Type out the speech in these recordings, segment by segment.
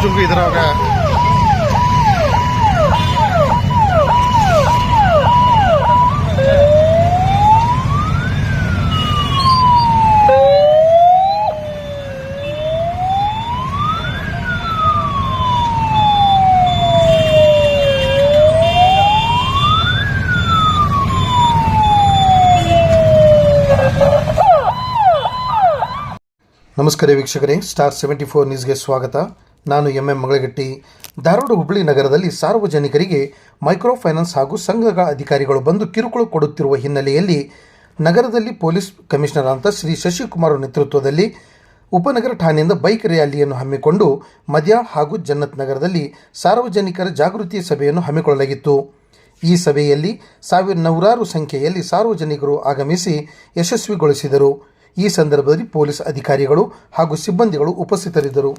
ಚುಂಕು ಇದ್ರಾಗ ನಮಸ್ಕಾರ ವೀಕ್ಷಕರೇ, ಸ್ಟಾರ್ 74 ನ್ಯೂಸ್ಗೆ ಸ್ವಾಗತ. ನಾನು ಎಂ ಮಗಳಗಟ್ಟಿ. ಧಾರವಾಡ ಹುಬ್ಬಳ್ಳಿ ನಗರದಲ್ಲಿ ಸಾರ್ವಜನಿಕರಿಗೆ ಮೈಕ್ರೋ ಫೈನಾನ್ಸ್ ಹಾಗೂ ಸಂಘಗಳ ಅಧಿಕಾರಿಗಳು ಬಂದು ಕಿರುಕುಳ ಕೊಡುತ್ತಿರುವ ಹಿನ್ನೆಲೆಯಲ್ಲಿ ನಗರದಲ್ಲಿ ಪೊಲೀಸ್ ಕಮಿಷನರ್ ಅಂತ ಶ್ರೀ ಶಶಿಕುಮಾರ್ ನೇತೃತ್ವದಲ್ಲಿ ಉಪನಗರ ಠಾಣೆಯಿಂದ ಬೈಕ್ ರ್ಯಾಲಿಯನ್ನು ಹಮ್ಮಿಕೊಂಡು ಮದ್ಯ ಹಾಗೂ ಜನ್ನತ್ ನಗರದಲ್ಲಿ ಸಾರ್ವಜನಿಕರ ಜಾಗೃತಿ ಸಭೆಯನ್ನು ಹಮ್ಮಿಕೊಳ್ಳಲಾಗಿತ್ತು. ಈ ಸಭೆಯಲ್ಲಿ ನೂರಾರು ಸಂಖ್ಯೆಯಲ್ಲಿ ಸಾರ್ವಜನಿಕರು ಆಗಮಿಸಿ ಯಶಸ್ವಿಗೊಳಿಸಿದರು. ಈ ಸಂದರ್ಭದಲ್ಲಿ ಪೊಲೀಸ್ ಅಧಿಕಾರಿಗಳು ಹಾಗೂ ಸಿಬ್ಬಂದಿಗಳು ಉಪಸ್ಥಿತರಿದ್ದರು.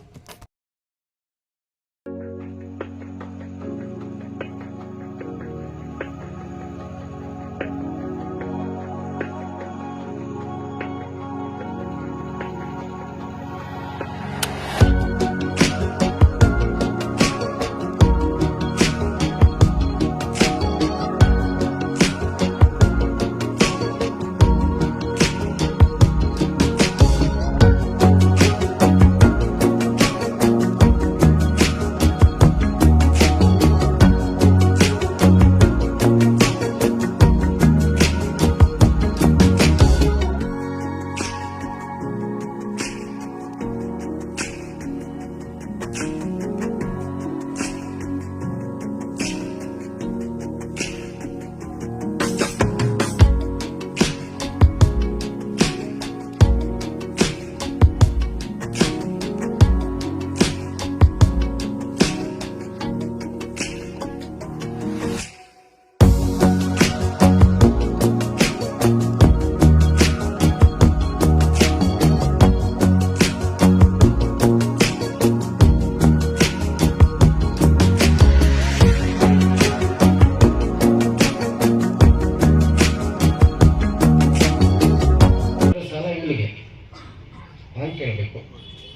ಕೇಳಬೇಕು.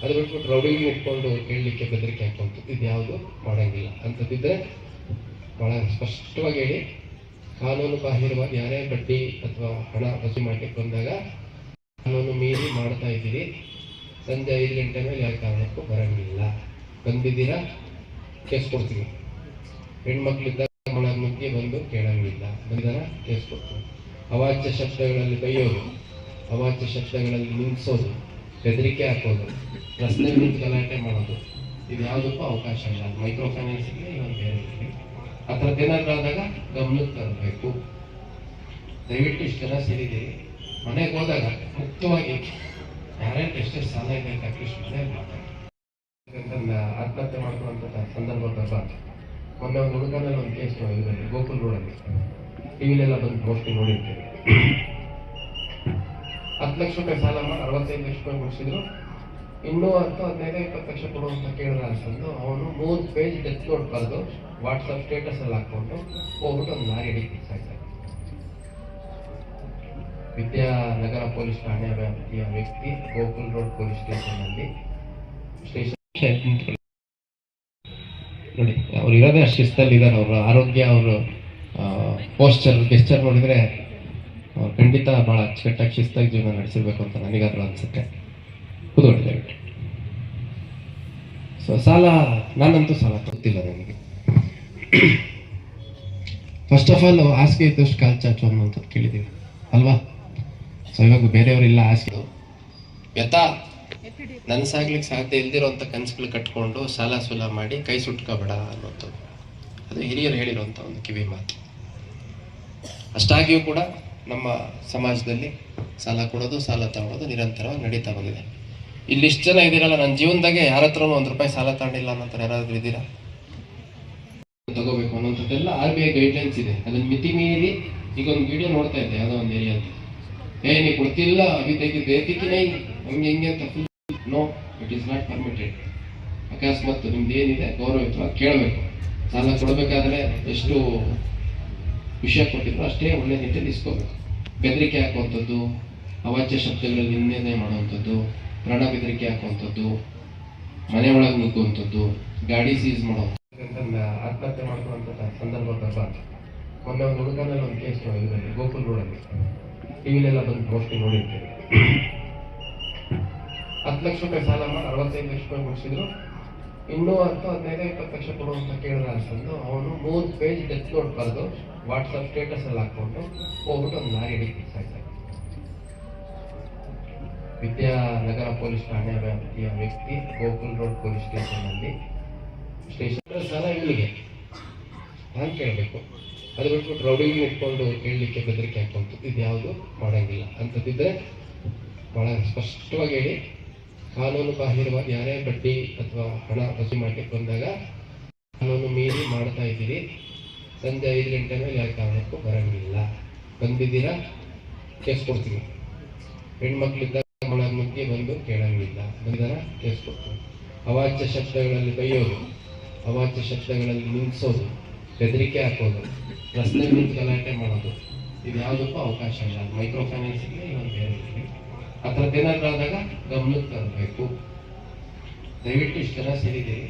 ಅದು ಬಿಟ್ಬಿಟ್ಟು ರೌಡಿಗೆ ಇಟ್ಕೊಂಡು ಕೇಳಲಿಕ್ಕೆ ಬೆದರಿಕೆ ಹಾಕುವಂಥದ್ದು ಇದು ಯಾವುದು ಮಾಡಂಗಿಲ್ಲ. ಅಂಥದ್ದಿದ್ರೆ ಬಹಳ ಸ್ಪಷ್ಟವಾಗಿ ಹೇಳಿ, ಕಾನೂನು ಬಾಹಿರವಾಗಿ ಯಾರೇ ಬಡ್ಡಿ ಅಥವಾ ಹಣ ವಸೂಲಿ ಮಾಡಲಿಕ್ಕೆ ಬಂದಾಗ ಕಾನೂನು ಮೀರಿ ಮಾಡ್ತಾ ಇದ್ದೀರಿ, ಸಂಜೆ 5 ಗಂಟೆ ಮೇಲೆ ಯಾವ ಕಾರಣಕ್ಕೂ ಬರಂಗಿಲ್ಲ. ಬಂದಿದ್ದೀರಾ, ಕೇಸ್ ಕೊಡ್ತೀವಿ. ಹೆಣ್ಮಕ್ಳಿದ್ದಾಗ ಒಳಗೆ ನುಗ್ಗಿ ಬಂದು ಕೇಳಂಗಿಲ್ಲ. ಬಂದಿದ್ದಾರ, ಕೇಸ್ ಕೊಡ್ತೀವಿ. ಅವಾಚ್ಯ ಶಬ್ದಗಳಲ್ಲಿ ಬೈಯೋದು, ಅವಾಚ್ಯ ಶಬ್ದಗಳಲ್ಲಿ ನಿಲ್ಲಿಸೋದು, ಬೆದರಿಕೆ ಹಾಕೋದು, ರಸ್ತೆ ನಿಂತು ಗಲಾಟೆ ಮಾಡೋದು, ಇದು ಯಾವುದಕ್ಕೂ ಅವಕಾಶ ಇಲ್ಲ. ಮೈಕ್ರೋ ಫೈನಾನ್ಸ್ ಇರಲಿ, ಇವನ್ ಬೇರೆ ಇರಲಿ, ಆ ಥರದ್ದೇನಾದ್ರೂ ಆದಾಗ ಗಮನಕ್ಕೆ ತರಬೇಕು. ದಯವಿಟ್ಟು ಇಷ್ಟು ಜನ ಸೇರಿದ್ದೀರಿ, ಮನೆಗೆ ಹೋದಾಗ ಮುಕ್ತವಾಗಿ ಯಾರ್ಯಾರು ಎಷ್ಟೆಷ್ಟು ಸಾಲ ಇದೆ ಅಂತ ಅಟ್ಲೀಸ್ಟ್ ಮನೆಯಲ್ಲಿ ಮಾತಾಡಿ. ಆತ್ಮಹತ್ಯೆ ಮಾಡ್ಕೊಳ್ಳುವಂಥ ಸಂದರ್ಭ ಬರಬಾರ್ದು. ಮೊನ್ನೆ ಒಂದು ಹುಡುಗನಲ್ಲಿ ಒಂದು ಕೇಸ್ ನೋಡಿದ್ರಲ್ಲಿ ಗೋಕುಲ್ ರೋಡಲ್ಲಿ ಟಿವಿಲೆಲ್ಲ ಬಂದು ಮೋಸ್ಟ್ಲಿ ನೋಡಿರ್ತೇವೆ. 10 ಲಕ್ಷ ರೂಪಾಯಿ ಸಾಲ ಮಾಡಿ 65 ಲಕ್ಷ ರೂಪಾಯಿ ಮುಗಿಸಿದ್ರು. ಇನ್ನೂ 15-20 ಲಕ್ಷ ಕೊಡುವಂತ ಕೇಳಿದ್ರೆ ಅಂತಂದು ಅವನು 3 ಪೇಜ್ ಡೆತ್ ನೋಟ್ ಬರೆದು ವಾಟ್ಸಪ್ ಸ್ಟೇಟಸ್ ಅಲ್ಲಿ ಹಾಕೊಂಡು ಹೋಗ್ಬಿಟ್ಟು ಒಂದು ಲಾರಿ ಹಿಡಿದು ಸಾಯ್ತಾರೆ. ವಿದ್ಯಾನಗರ ಪೊಲೀಸ್ ಠಾಣೆ ವ್ಯಾಪ್ತಿಯ ವ್ಯಕ್ತಿ ಗೋಕುಲ್ ರೋಡ್ ಪೊಲೀಸ್ ಸ್ಟೇಷನ್ ಅಲ್ಲಿ ನೋಡಿ, ಅವ್ರು ಇರೋದೇ ಅಷ್ಟು ಶಿಸ್ತಲ್ಲಿ ಇದ್ದಾರೆ. ಅವರ ಆರೋಗ್ಯ, ಅವರು ಪೋಸ್ಚರ್ ಗೆಸ್ಚರ್ ನೋಡಿದ್ರೆ ಖಂಡಿತ ಬಹಳ ಅಚ್ಚುಕಟ್ಟಾಗಿ ಶಿಸ್ತಾಗಿ ಜೀವನ ನಡೆಸಿರ್ಬೇಕು ಅಂತ ನನಗಾದ್ರೂ ಅನ್ಸುತ್ತೆ. ಕೂತ್ಕೊಳ್ಳಿ ದಯವಿಟ್ಟು. ಸೊ ಸಾಲ, ನಾನಂತೂ ಸಾಲ ಗೊತ್ತಿಲ್ಲ ನನಗೆ. ಫಸ್ಟ್ ಆಫ್ ಆಲ್ ಹಾಸಿಗೆ ಇದ್ದಷ್ಟು ಕಾಲು ಚಾಚು ಅನ್ನುವಂಥದ್ದು ಕೇಳಿದ್ದೀವಿ ಅಲ್ವಾ? ಸೊ ಇವಾಗ ಬೇರೆಯವರಿಲ್ಲ ಹಾಸಿಗೆ ನನಸಾಗ್ಲಿಕ್ಕೆ ಸಾಧ್ಯ ಇಲ್ದಿರೋಂಥ ಕನಸುಗಳು ಕಟ್ಕೊಂಡು ಸಾಲ ಸೂಲ ಮಾಡಿ ಕೈ ಸುಟ್ಕೋಬೇಡ ಅನ್ನೋಂಥದ್ದು, ಅದು ಹಿರಿಯರು ಹೇಳಿರುವಂಥ ಒಂದು ಕಿವಿ ಮಾತು. ಅಷ್ಟಾಗಿಯೂ ಕೂಡ ನಮ್ಮ ಸಮಾಜದಲ್ಲಿ ಸಾಲ ಕೊಡೋದು, ಸಾಲ ತಗೊಳ್ಳೋದು ನಿರಂತರವಾಗಿ ನಡೀತಾ ಬಂದಿದೆ. ಇಲ್ಲಿ ಇಷ್ಟು ಜನ ಇದ್ದೀರಲ್ಲ, ನನ್ನ ಜೀವನದಾಗೆ ಯಾರ ಹತ್ರನೂ ₹1 ಸಾಲ ತಗೊಂಡಿಲ್ಲ ಅನ್ನೋಂಥ ಯಾರಾದ್ರೂ ಇದ್ದೀರಾ? ತಗೋಬೇಕು ಅನ್ನೋಂಥದ್ದೆಲ್ಲ RBI ಗೈಡ್ಲೈನ್ಸ್ ಇದೆ. ಅದನ್ನ ಮಿತಿ ಮೀರಿ ಈಗ ಒಂದು ವಿಡಿಯೋ ನೋಡ್ತಾ ಇದ್ದೆ, ಯಾವುದೋ ಒಂದು ಏರಿಯಾ ಅಂತ, ನೀ ಕೊಡ್ತಿಲ್ಲ ಅಭಿ ತೆಗಿದ್ರೆ ಹಂಗೆ ಹಿಂಗೆ ಅಂತ. No, it is not permitted. ಅಕಸ್ಮಾತ್ ನಿಮ್ದು ಏನಿದೆ ಗೌರವಯುತವಾಗಿ ಕೇಳಬೇಕು. ಸಾಲ ಕೊಡಬೇಕಾದ್ರೆ ಎಷ್ಟು ವಿಷಯ ಕೊಟ್ಟಿದ್ರು ಅಷ್ಟೇ ಒಳ್ಳೆ ರೀತಿಯಲ್ಲಿ ಇಸ್ಕೋಬೇಕು. ಬೆದರಿಕೆ ಹಾಕುವಂಥದ್ದು, ಅವಾಚ್ಯ ಶಬ್ದಗಳಲ್ಲಿ ನಿಂದನೆ ಮಾಡುವಂಥದ್ದು, ಪ್ರಾಣ ಬೆದರಿಕೆ ಹಾಕುವಂಥದ್ದು, ಮನೆ ಒಳಗೆ ನುಗ್ಗುವಂಥದ್ದು, ಗಾಡಿ ಸೀಸ್ ಮಾಡೋದು, ಆತ್ಮಹತ್ಯೆ ಮಾಡ್ಕೊಳ್ಳುವಂಥ ಸಂದರ್ಭ ಬರಬಾರ್ದು. ಮೊನ್ನೆ ಒಂದು ಹುಡುಗನಲ್ಲಿ ಒಂದು ಕೇಸ್ ಇದರಲ್ಲಿ ಗೋಕುಲ್ ರೋಡಲ್ಲಿ ಟಿವಿಲೆಲ್ಲ ಬಂದು ಮೋಸ್ಟ್ಲಿ ನೋಡಿರ್ತೇವೆ. 10 ಲಕ್ಷ ರೂಪಾಯಿ ಸಾಲ ಮಾಡಿ 65 ಲಕ್ಷ ರೂಪಾಯಿ ಮುಗಿಸಿದ್ರು. ಇನ್ನೂ 15-20 ಲಕ್ಷ ಕೊಡುವಂತ ಕೇಳಿದ್ರೆ ಅನ್ಸಂದು ಅವನು 3 ಪೇಜ್ ಡೆತ್ ನೋಟ್ ಬರೆದು ವಾಟ್ಸಪ್ ಸ್ಟೇಟಸ್ ಅಲ್ಲಿ ಹಾಕೊಂಡು ಹೋಗ್ಬಿಟ್ಟು ಒಂದು ಲಾರಿ ಹಿಡಿದು ಸಾಯ್ತಾರೆ. ವಿದ್ಯಾನಗರ ಪೊಲೀಸ್ ಠಾಣೆ ವ್ಯಾಪ್ತಿಯ ವ್ಯಕ್ತಿ ಗೋಕುಲ್ ರೋಡ್ ಪೊಲೀಸ್ ಸ್ಟೇಷನ್ ಸಾಲ ಇವನಿಗೆ ನಾನು ಕೇಳಬೇಕು. ಅದು ಬಿಟ್ಬಿಟ್ಟು ರೌಡಿಂಗ್ ಇಟ್ಕೊಂಡು ಕೇಳಲಿಕ್ಕೆ ಬೆದರಿಕೆ ಹಾಕೊಂತು ಇದು ಯಾವುದು ಮಾಡಂಗಿಲ್ಲ. ಅಂಥದ್ದಿದ್ರೆ ಬಹಳ ಸ್ಪಷ್ಟವಾಗಿ ಹೇಳಿ, ಕಾನೂನು ಬಾಹಿರವಾಗಿ ಯಾರೇ ಬಡ್ಡಿ ಅಥವಾ ಹಣ ವಸೂಲಿ ಮಾಡಲಿಕ್ಕೆ ಬಂದಾಗ ಕಾನೂನು ಮೀರಿ ಮಾಡ್ತಾ ಇದ್ದೀರಿ, ಸಂಜೆ 5 ಗಂಟೆ ಮೇಲೆ ಯಾವ ಕಾರಣಕ್ಕೂ ಬರಂಗಿಲ್ಲ. ಬಂದಿದ್ದೀರಾ ಕೇಸ್ ಕೊಡ್ತೀನಿ. ಹೆಣ್ಮಕ್ಳಿದ್ದಾಗ ಒಳಗೆ ನುಗ್ಗಿ ಬಂದು ಕೇಳಂಗಿಲ್ಲ. ಬಂದಿದ್ದಾರ ಕೇಸ್ ಕೊಡ್ತೀನಿ. ಅವಾಚ್ಯ ಶಬ್ದಗಳಲ್ಲಿ ಬೈಯೋದು, ಅವಾಚ್ಯ ಶಬ್ದಗಳಲ್ಲಿ ನಿಲ್ಲಿಸೋದು, ಬೆದರಿಕೆ ಹಾಕೋದು, ರಸ್ತೆ ನಿಂತು ಗಲಾಟೆ ಮಾಡೋದು, ಇದು ಯಾವುದಕ್ಕೂ ಅವಕಾಶ ಇಲ್ಲ. ಮೈಕ್ರೋ ಫೈನಾನ್ಸ್ ಇರಲಿ ಇನ್ನೊಂದು ಬೇರೆ ಇರಲಿ, ಆ ಥರದ್ದು ಏನಾದರೂ ಆದಾಗ ಗಮನಕ್ಕೆ ತರಬೇಕು. ದಯವಿಟ್ಟು ಇಷ್ಟು ಜನ ಸೇರಿದ್ದೀರಿ,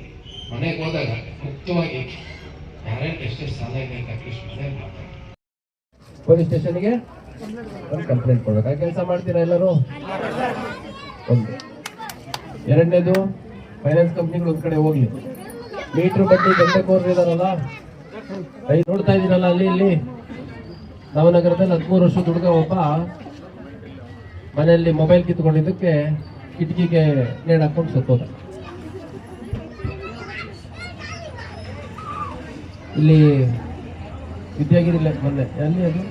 ಮನೆಗೆ ಹೋದಾಗ ಮುಕ್ತವಾಗಿ ಯಾರ್ಯಾರು ಎಷ್ಟೆಷ್ಟು ಸಾಲ ಇದೆ ಅಂತ ಅಟ್ಲೀಸ್ಟ್ ಮನೆಯಲ್ಲಿ ಮಾತಾಡಿ. ಪೊಲೀಸ್ ಸ್ಟೇಷನ್ಗೆ ಒಂದು ಕಂಪ್ಲೇಂಟ್ ಕೊಡ್ಬೇಕು. ಆ ಕೆಲಸ ಮಾಡ್ತೀರಾ ಎಲ್ಲರೂ? ಒಂದು. ಎರಡನೇದು, ಫೈನಾನ್ಸ್ ಕಂಪ್ನಿಗಳು ಒಂದ್ ಕಡೆ ಹೋಗ್ಲಿ. ಮೀಟ್ರ್ ಬಡ್ಡಿ ಗಂಟೆಕೋರ್ರು ಇದಾರಲ್ಲ, ನೋಡ್ತಾ ಇದೀರಲ್ಲ ಅಲ್ಲಿ ಇಲ್ಲಿ ನವನಗರದಲ್ಲಿ 13 ವರ್ಷದ ಹುಡುಗ ಒಬ್ಬ ಮನೆಯಲ್ಲಿ ಮೊಬೈಲ್ ಕಿತ್ಕೊಂಡಿದ್ದಕ್ಕೆ ಕಿಟಕಿಗೆ ನೇಣು ಹಾಕೊಂಡು ಸತ್ತೋದ. ಇಲ್ಲಿ ವಿದ್ಯಾಗಿರಿಲ್ಲ ಮೊನ್ನೆ ಅಲ್ಲಿ ಅದು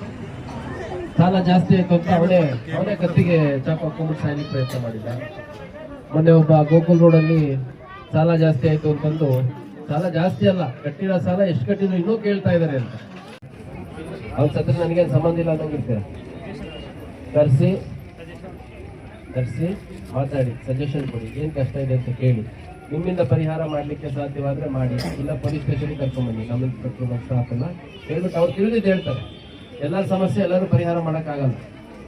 ಸಾಲ ಜಾಸ್ತಿ ಆಯ್ತು ಅಂತ ಅವನೇ ಕತ್ತಿಗೆ ಚಾಕು ಹಾಕೊಂಡ್ಬಿಟ್ಟು ಸಾಯ್ಲಿಕ್ಕೆ ಪ್ರಯತ್ನ ಮಾಡಿದ್ದ. ಮೊನ್ನೆ ಒಬ್ಬ ಗೋಕುಲ್ ರೋಡಲ್ಲಿ ಸಾಲ ಜಾಸ್ತಿ ಆಯ್ತು ಅಂತಂದು, ಸಾಲ ಜಾಸ್ತಿ ಅಲ್ಲ, ಕಟ್ಟಿರೋ ಸಾಲ ಎಷ್ಟು ಕಟ್ಟಿದ್ರು ಇನ್ನೂ ಕೇಳ್ತಾ ಇದಾರೆ ಅಂತ. ಅವ್ರ ಸತ್ರ ನನಗೆ ಸಂಬಂಧ ಇಲ್ಲ ಅನ್ನೋಗಿರ್ತೀರ. ಕರ್ಸಿ ಮಾತಾಡಿ, ಸಜೆಷನ್ ಕೊಡಿ, ಏನ್ ಕಷ್ಟ ಇದೆ ಅಂತ ಕೇಳಿ, ನಿಮ್ಮಿಂದ ಪರಿಹಾರ ಮಾಡ್ಲಿಕ್ಕೆ ಸಾಧ್ಯವಾದ್ರೆ ಮಾಡಿ, ಇಲ್ಲ ಪೊಲೀಸ್ ಸ್ಟೇಷನ್ಗೆ ಕರ್ಕೊಂಡ್ಬನ್ನಿ. ನಮ್ಮ ಇನ್ಸ್ಪೆಕ್ಟರ್ ಸ್ಟಾಫ್ ಎಲ್ಲ ಹೇಳ್ಬಿಟ್ಟು ಅವ್ರು ತಿಳಿದಿದ್ದು ಹೇಳ್ತಾರೆ. ಎಲ್ಲರ ಸಮಸ್ಯೆ ಎಲ್ಲರೂ ಪರಿಹಾರ ಮಾಡೋಕ್ಕಾಗಲ್ಲ.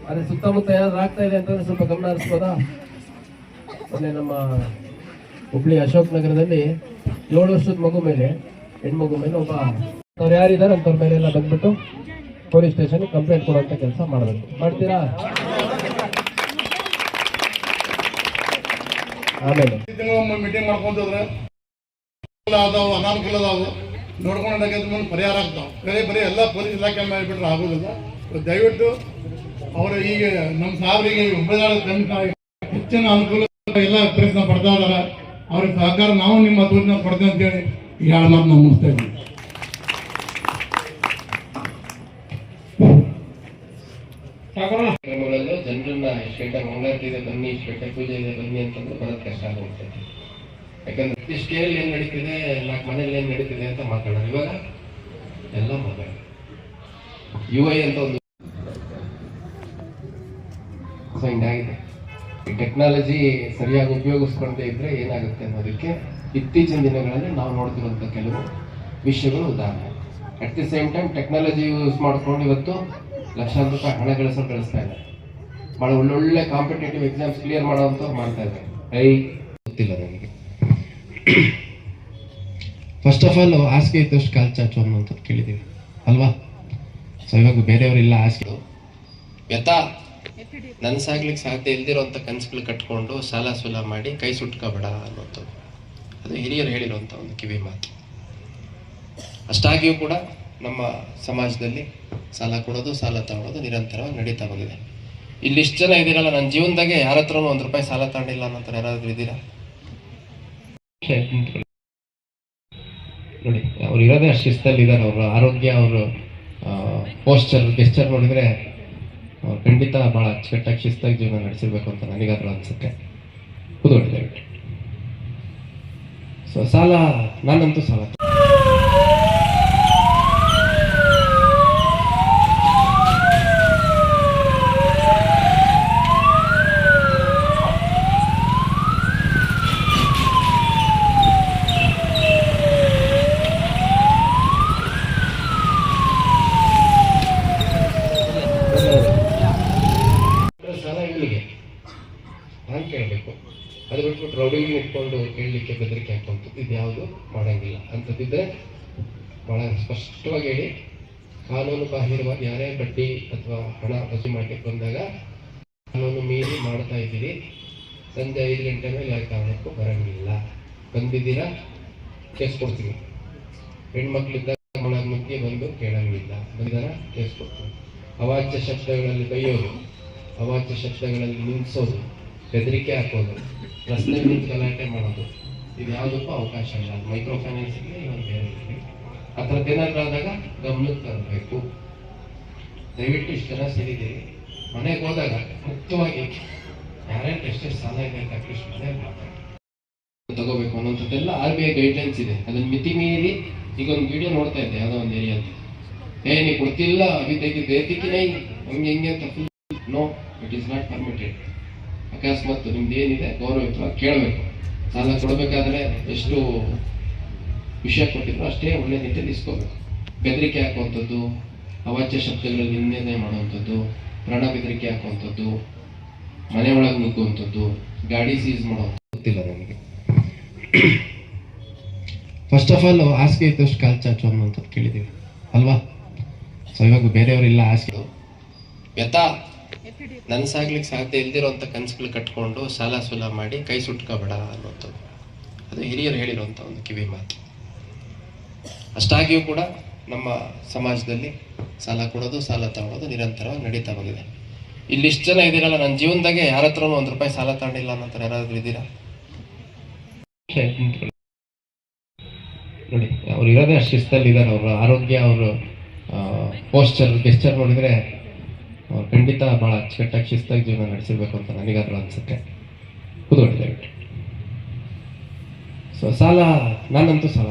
ಅದೇ ಸುತ್ತಮುತ್ತ ಏನಾದ್ರು ಆಗ್ತಾ ಇದೆ ಅಂತಂದ್ರೆ ಸ್ವಲ್ಪ ಗಮನ ಹರಿಸ್ಬೋದಾ? ಮೊನ್ನೆ ನಮ್ಮ ಹುಬ್ಳಿ ಅಶೋಕ್ ನಗರದಲ್ಲಿ 7 ವರ್ಷದ ಮಗು ಮೇಲೆ, ಹೆಣ್ಮಗು ಮೇಲೆ ಒಬ್ಬ ಅವ್ರು ಯಾರಿದ್ದಾರೆ ಅಂತವ್ರ ಮೇಲೆ ಎಲ್ಲ ಬಂದ್ಬಿಟ್ಟು ಪೊಲೀಸ್ ಸ್ಟೇಷನ್ ಕಂಪ್ಲೇಂಟ್ ಕೊಡುವಂತ ಕೆಲಸ ಮಾಡಬೇಕು. ಮಾಡ್ತೀರಾ? ಆಮೇಲೆ ಮೀಟಿಂಗ್ ಮಾಡ್ಕೊಂಡು ಹೋದ್ರೆ ಅದಾವು, ಅನಾನುಕೂಲ ಅದಾವು, ನೋಡ್ಕೊಂಡಾಗ ಪರಿಹಾರ ಆಗ್ತಾವೆ. ಬರೀ ಎಲ್ಲ ಪೊಲೀಸ್ ಇಲಾಖೆ ಮಾಡಿಬಿಟ್ರೆ ಆಗೋದಿಲ್ಲ. ದಯವಿಟ್ಟು ಅವರು ಈಗ ನಮ್ಮ ಸಾಹೇಬರಿಗೆ ಹೆಚ್ಚಿನ ಅನುಕೂಲ ಎಲ್ಲ ಪ್ರಯತ್ನ ಪಡ್ತಾ ಇದಾರೆ. ಅವ್ರಿಗೆ ಸಹಕಾರ ನಾವು ನಿಮ್ಮ ಸೂಚನೆ ಕೊಡ್ತೇವೆ ಅಂತೇಳಿ ಈ 2 ಮಾತು ನಾವು ಮುಗಿಸ್ತಾ ಇದ್ದೀವಿ. ಕ್ರಮಗಳಲ್ಲೂ ಜನರನ್ನ ಶ್ವೇತ ಮಂಗಳಾರತಿ ಇದೆ ಬನ್ನಿ, ಶ್ವೇತ ಪೂಜೆ ಇದೆ ಬನ್ನಿ ಅಂತಂದ್ರೆ ಬರೋದು ಕಷ್ಟ ಆಗುತ್ತೆ. ಯಾಕಂದ್ರೆ ಇಷ್ಟೇಲಿ ಏನ್ ನಡೀತಿದೆ, 4 ಮನೇಲಿ ಏನ್ ನಡೀತಿದೆ ಅಂತ ಮಾತಾಡೋದು. ಇವಾಗ ಎಲ್ಲ ಮಾತಾಡ UI ಅಂತ ಒಂದು ಹಿಂಗಾಗಿದೆ. ಈ ಟೆಕ್ನಾಲಜಿ ಸರಿಯಾಗಿ ಉಪಯೋಗಿಸ್ಕೊಂಡೇ ಇದ್ರೆ ಏನಾಗುತ್ತೆ ಅನ್ನೋದಕ್ಕೆ ಇತ್ತೀಚಿನ ದಿನಗಳಲ್ಲಿ ನಾವು ನೋಡ್ತಿರುವಂತ ಕೆಲವು ವಿಷಯಗಳು ಉದಾಹರಣೆ. At the same time technology use ಮಾಡ್ಕೊಂಡು ಇವತ್ತು ಲಕ್ಷಾಂತರ ರೂಪಾಯಿ ಹಣ ಗಳಿಸ್ತಾ ಇದ್ದಾರೆ. ಬಹಳ ಒಳ್ಳೊಳ್ಳೆ ಕಾಂಪಿಟೇಟಿವ್ ಎಕ್ಸಾಮ್ಸ್ ಕ್ಲಿಯರ್ ಮಾಡೋವಂಥವ್ರು ಮಾಡ್ತಾ ಇದ್ದಾರೆ. ಗೊತ್ತಿಲ್ಲ ನನಗೆ. ಫಸ್ಟ್ ಆಫ್ ಆಲ್ ಹಾಸಿಗೆ ಇದ್ದಷ್ಟು ಕಾಲು ಚಾಚು ಅನ್ನುವಂಥದ್ದು ಕೇಳಿದ್ದೀವಿ ಅಲ್ವಾ? ಸೊ ಇವಾಗ ಬೇರೆಯವರಿಲ್ಲ ಹಾಸಿಗೆ ನನ್ಸಾಗ್ಲಿಕ್ಕೆ ಸಾಧ್ಯ ಇಲ್ದಿರೋಂಥ ಕನಸುಗಳು ಕಟ್ಕೊಂಡು ಸಾಲ ಸೂಲ ಮಾಡಿ ಕೈ ಸುಟ್ಕೋಬೇಡ ಅನ್ನೋಂಥದ್ದು, ಅದು ಹಿರಿಯರು ಹೇಳಿರುವಂಥ ಒಂದು ಕಿವಿ ಮಾತು. ಅಷ್ಟಾಗಿಯೂ ಕೂಡ ನಮ್ಮ ಸಮಾಜದಲ್ಲಿ ಸಾಲ ಕೊಡೋದು, ಸಾಲ ತಗೊಳ್ಳೋದು ನಿರಂತರವಾಗಿ ನಡೀತಾ ಬಂದಿದೆ. ಇಲ್ಲಿಷ್ಟು ಜನ ಇದ್ದೀರಲ್ಲ, ನನ್ನ ಜೀವನದಾಗೆ ಯಾರ ಹತ್ರನೂ 1 ರೂಪಾಯಿ ಸಾಲ ತಗೊಂಡಿಲ್ಲ ಅನ್ನೋ ಯಾರಾದ್ರೂ ಇದ್ದೀರಾ? ನೋಡಿ, ಅವ್ರು ಇರೋದೇ ಅಷ್ಟು ಶಿಸ್ತಲ್ಲಿ ಇದ್ದಾರೆ. ಅವ್ರ ಆರೋಗ್ಯ, ಅವರು ಪೋಸ್ಚರ್ ಗೆಸ್ಚರ್ ನೋಡಿದ್ರೆ ಖಂಡಿತ ಬಹಳ ಅಚ್ಚುಕಟ್ಟಾಗಿ ಶಿಸ್ತಾಗಿ ಜೀವನ ನಡೆಸಿರ್ಬೇಕು ಅಂತ ನನಗಾದ್ರೂ ಅನ್ಸುತ್ತೆ. ಕೂತ್ಕೊಳ್ಳಿ ದಯವಿಟ್ಟು. ಸೊ ಸಾಲ, ನಾನಂತೂ ಸಾಲ ನಾನು ಕೇಳಬೇಕು. ಅದು ಬಿಟ್ಬಿಟ್ಟು ರೌಡಿಂಗ್ ಇಟ್ಕೊಂಡು ಕೇಳಲಿಕ್ಕೆ ಕೇಳಲಿಕ್ಕೆ ಬೆದರಿಕೆ ಹಾಕುವಂಥದ್ದು ಇದ್ಯಾವುದು ಮಾಡಂಗಿಲ್ಲ. ಅಂಥದ್ದಿದ್ದರೆ ಭಾಳ ಸ್ಪಷ್ಟವಾಗಿ ಹೇಳಿ, ಕಾನೂನು ಬಾಹಿರವಾಗಿ ಯಾರೇ ಬಡ್ಡಿ ಅಥವಾ ಹಣ ವಸೂಲಿ ಮಾಡಲಿಕ್ಕೆ ಬಂದಾಗ ಕಾನೂನು ಮೀರಿ ಮಾಡ್ತಾ ಇದ್ದೀರಿ, ಸಂಜೆ 5 ಗಂಟೆ ಮೇಲೆ ಯಾವ ಕಾರಣಕ್ಕೂ ಬರಂಗಿಲ್ಲ. ಬಂದಿದ್ದೀರಾ, ಕೇಸ್ ಕೊಡ್ತೀನಿ. ಹೆಣ್ಮಕ್ಳಿದ್ದಾಗ ಮೊಳ ಮುಗ್ಗಿ ಬಂದು ಕೇಳಂಗಿಲ್ಲ, ಬಂದಿದ್ದಾರ ಕೇಸ್ ಕೊಡ್ತೀನಿ. ಅವಾಚ್ಯ ಶಬ್ದಗಳಲ್ಲಿ ಬೈಯೋದು, ಅವಾಚ್ಯ ಶಬ್ದಗಳಲ್ಲಿ ನಿಲ್ಲಿಸೋದು, ಬೆದರಿಕೆ ಹಾಕೋದು, ರಸ್ತೆ ನಿಂತು ಗಲಾಟೆ ಮಾಡೋದು, ಇದು ಯಾವುದಕ್ಕೂ ಅವಕಾಶ ಇಲ್ಲ. ಮೈಕ್ರೋ ಫೈನಾನ್ಸ್ ಇರಲಿ, ಇವತ್ತು ಬೇರೆ ಇರಲಿ, ಆ ಥರದ್ದು ಏನಾದರೂ ಆದಾಗ ಗಮನಕ್ಕೆ ತರಬೇಕು. ದಯವಿಟ್ಟು ಇಷ್ಟು ಜನ ಸೇರಿದ್ದೀರಿ, ಮನೆಗೆ ಹೋದಾಗ ಮುಕ್ತವಾಗಿ ಯಾರ್ಯಾರು ಎಷ್ಟೆಷ್ಟು ಸಾಲ ಇದೆ ಅಂತ ಅಟ್ಲೀಸ್ಟ್ ಮನೆಯಲ್ಲಿ ಮಾತಾಡಿ ತಗೋಬೇಕು ಅನ್ನೋಂಥದ್ದೆಲ್ಲ RBI ಗೈಡ್ಲೈನ್ಸ್ ಇದೆ. ಅದನ್ನ ಮಿತಿ ಮೀರಿ ಈಗ ಒಂದು ವಿಡಿಯೋ ನೋಡ್ತಾ ಇದ್ದೆ ಯಾವುದೋ ಒಂದು ಏರಿಯಾದ, ನೀ ಕೊಡ್ತಿಲ್ಲ ಅಭಿ ದೇತಿಕ್ಕೆ ನೈ ಹಂಗೆ ಹೆಂಗೆ ಅಂತ full no, it is not permitted. ಅಕಸ್ಮಾತ್ ನಿಮ್ದು ಏನಿದೆ ಗೌರವಯುತವಾಗಿ ಕೇಳಬೇಕು. ಸಾಲ ಕೊಡಬೇಕಾದ್ರೆ ಎಷ್ಟು ವಿಷಯ ಕೊಟ್ಟಿದ್ರು ಅಷ್ಟೇ ಒಳ್ಳೆ ರೀತಿಯಲ್ಲಿ ಇಸ್ಕೋಬೇಕು. ಬೆದರಿಕೆ ಹಾಕುವಂಥದ್ದು, ಅವಾಚ್ಯ ಶಬ್ದಗಳಲ್ಲಿ ನಿಂದನೆ ಮಾಡುವಂಥದ್ದು, ಪ್ರಾಣ ಬೆದರಿಕೆ ಹಾಕುವಂಥದ್ದು, ಮನೆ ಒಳಗೆ ನುಗ್ಗುವಂಥದ್ದು, ಗಾಡಿ ಸೀಸ್ ಮಾಡೋದು ಗೊತ್ತಿಲ್ಲ ನನಗೆ. ಫಸ್ಟ್ ಆಫ್ ಆಲ್ ಹಾಸಿಗೆ ಇದ್ದಷ್ಟು ಕಾಲು ಚಾಚು ಅನ್ನುವಂಥದ್ದು ಕೇಳಿದ್ದೀವಿ ಅಲ್ವಾ? ಸೊ ಇವಾಗ ಬೇರೆಯವರಿಲ್ಲ ಹಾಸಿಗೆ ಯಥಾ ನನಸಾಗ್ಲಿಕ್ಕೆ ಸಾಧ್ಯ ಇಲ್ದಿರೋಂಥ ಕನಸುಗಳು ಕಟ್ಕೊಂಡು ಸಾಲ ಸೂಲ ಮಾಡಿ ಕೈ ಸುಟ್ಕೋಬೇಡ ಅನ್ನುವಂಥದ್ದು, ಅದು ಹಿರಿಯರು ಹೇಳಿರುವಂಥ ಒಂದು ಕಿವಿ ಮಾತು. ಅಷ್ಟಾಗಿಯೂ ಕೂಡ ನಮ್ಮ ಸಮಾಜದಲ್ಲಿ ಸಾಲ ಕೊಡೋದು, ಸಾಲ ತಗೊಳ್ಳೋದು ನಿರಂತರವಾಗಿ ನಡೀತಾ ಬಂದಿದೆ. ಇಲ್ಲಿ ಇಷ್ಟು ಜನ ಇದ್ದೀರಲ್ಲ, ನನ್ನ ಜೀವನದಾಗೆ ಯಾರ ಹತ್ರನೂ ₹1 ಸಾಲ ತಗೊಂಡಿಲ್ಲ ಅನ್ನೋ ಯಾರಾದ್ರೂ ಇದ್ದೀರಾ? ನೋಡಿ, ಅವ್ರು ಇರೋದೇ ಅಷ್ಟು ಶಿಸ್ತಲ್ಲಿ ಇದ್ದಾರೆ. ಅವರ ಆರೋಗ್ಯ, ಅವರು ಗೆಸ್ಚರ್ ನೋಡಿದ್ರೆ ಅವ್ರು ಖಂಡಿತ ಭಾಳ ಅಚ್ಚುಕಟ್ಟಾಗಿ ಶಿಸ್ತಾಗಿ ಜೀವನ ನಡೆಸಿರ್ಬೇಕು ಅಂತ ನನಗಾದ್ರೂ ಅನ್ಸುತ್ತೆ. ಕೂತ್ಕೊಳ್ಳಿ ದಯವಿಟ್ಟು. ಸೊ ನಾನಂತೂ ಸಾಲ